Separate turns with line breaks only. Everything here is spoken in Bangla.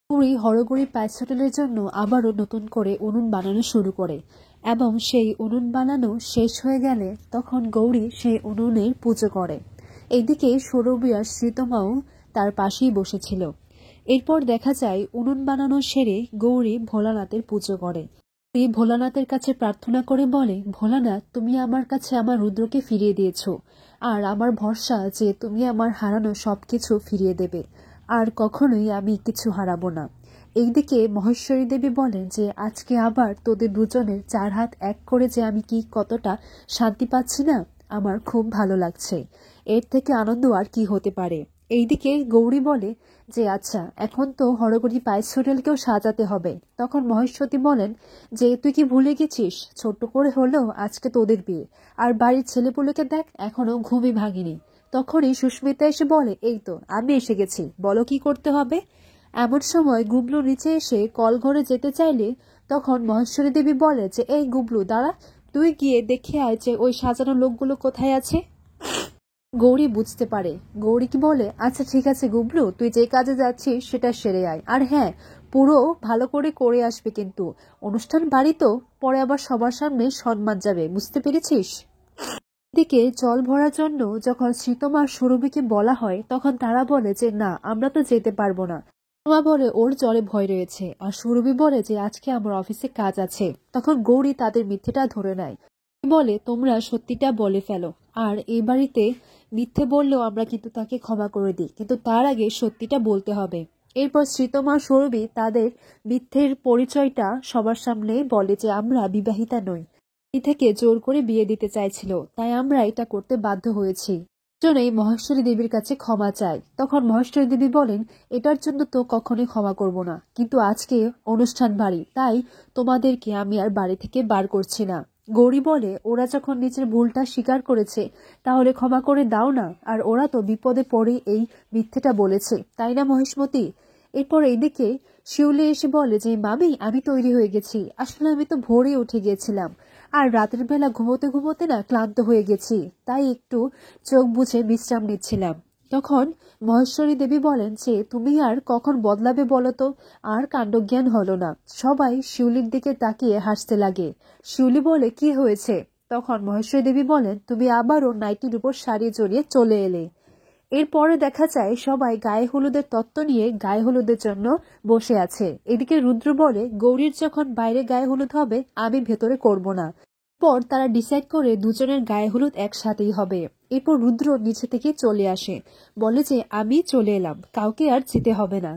গৌরী হরগৌরী পাইস হোটেলের জন্য আবারও নতুন করে উনুন বানানো শুরু করে এবং সেই উনুন বানানো শেষ হয়ে গেলে তখন গৌরী সেই উনুনের পুজো করে। এইদিকে সৌরভী আর শ্রীতমাও তার পাশেই বসেছিল। এরপর দেখা যায় উনুন বানানো সেরে গৌরী ভোলানাথের পুজো করে। গৌরী ভোলানাথের কাছে প্রার্থনা করে বলে, ভোলানাথ, তুমি আমার কাছে আমার রুদ্রকে ফিরিয়ে দিয়েছো, আর আমার ভরসা যে তুমি আমার হারানো সবকিছু ফিরিয়ে দেবে, আর কখনোই আমি কিছু হারাবো না। এইদিকে মহেশ্বরী দেবী বলেন যে আজকে আবার তোদের দুজনের চার হাত এক করে যে আমি কি কতটা শান্তি পাচ্ছি না, আমার খুব ভালো লাগছে। এর থেকে আনন্দ আর কি হতে পারে। এইদিকে গৌরী বলে যে আচ্ছা, এখন তো হরগৌরী পাইস হোটেলকেও সাজাতে হবে। তখন মহেশ্বরী বলেন যে তুই কি ভুলে গেছিস, ছোট্ট করে হলেও আজকে তোদের বিয়ে, আর বাড়ির ছেলেপুলেকে দেখ এখনো ঘুমই ভাঙিনি। তখনই সুস্মিতা এসে বলে, এই তো আমি এসে গেছি, বলো কি করতে হবে। এমন সময় গুবলু নিচে এসে কল ঘরে যেতে চাইলে তখন মহেশ্বরী দেবী বলে যে এই গুবলু দাঁড়া, তুই গিয়ে দেখে আয় যে ওই সাজানো লোকগুলো কোথায় আছে। গৌরী বুঝতে পারে। গৌরী কি বলে, আচ্ছা ঠিক আছে গুবলু, তুই যে কাজে যাচ্ছিস সেটা সেরে আয়, আর হ্যাঁ, পুরো ভালো করে করে আসবে, কিন্তু অনুষ্ঠান বাড়ি তো, পরে আবার সবার সামনে সম্মান যাবে, বুঝতে পেরেছিস। দিকে জল ভরার জন্য যখন শ্রীতমা সুরভিকে বলা হয় তখন তারা বলে যে না, আমরা তো যেতে পারবো না। শ্রীতমা বলে ওর জলে ভয় রয়েছে, আর সুরভি বলে যে আজকে আমার অফিসে কাজ আছে। তখন গৌরী তাদের মিথ্যেটা ধরে নেয়, বলে তোমরা সত্যিটা বলে ফেলো, আর এই বাড়িতে মিথ্যে বললেও আমরা কিন্তু তাকে ক্ষমা করে দিই, কিন্তু তার আগে সত্যিটা বলতে হবে। এরপর শ্রীতমা সুরভি তাদের মিথ্যের পরিচয়টা সবার সামনে বলে যে আমরা বিবাহিতা নই, থেকে জোর করে বিয়ে দিতে চাইছিল, তাই আমরা এটা করতে বাধ্য হয়েছি। জন্যই মহেশ্বরী দেবীর কাছে ক্ষমা চাই। তখন মহেশ্বরী দেবী বলেন, এটার জন্য তো কখনোই ক্ষমা করব না, কিন্তু আজকে অনুষ্ঠান বাড়ি, তাই তোমাদেরকে আমি আর বাড়ি থেকে বার করছি না। গৌরী বলে, ওরা যখন নিজের ভুলটা স্বীকার করেছে তাহলে ক্ষমা করে দাও না, আর ওরা তো বিপদে পড়ে এই মিথ্যেটা বলেছে, তাই না মহেশমতি। এরপর এইদিকে শিউলি এসে বলে যে মামি, আমি তৈরি হয়ে গেছি, আসলে আমি তো ভোরে উঠে গিয়েছিলাম, আর রাতের বেলা ঘুমোতে ঘুমোতে না ক্লান্ত হয়ে গেছি, তাই একটু চোখ বুজে বিশ্রাম নিচ্ছিলাম। তখন মহেশ্বরী দেবী বলেন যে তুমি আর কখন বদলাবে বলো তো। আর কাণ্ডজ্ঞান হলো না। সবাই শিউলির দিকে তাকিয়ে হাসতে লাগে। শিউলি বলে, কি হয়েছে। তখন মহেশ্বরী দেবী বলেন, তুমি আবারও নাইটির উপর শাড়ি জড়িয়ে চলে এলে। এরপরে দেখা যায় সবাই গায়ে হলুদের তত্ত্ব নিয়ে গায়ে হলুদের জন্য বসে আছে। এদিকে রুদ্র বলে, গৌরীর যখন বাইরে গায়ে হলুদ হবে আমি ভেতরে করব না। পর তারা ডিসাইড করে দুজনের গায়ে হলুদ একসাথেই হবে। এরপর রুদ্র নিচে থেকে চলে আসে, বলে যে আমি চলে এলাম, কাউকে আর যেতে হবে না।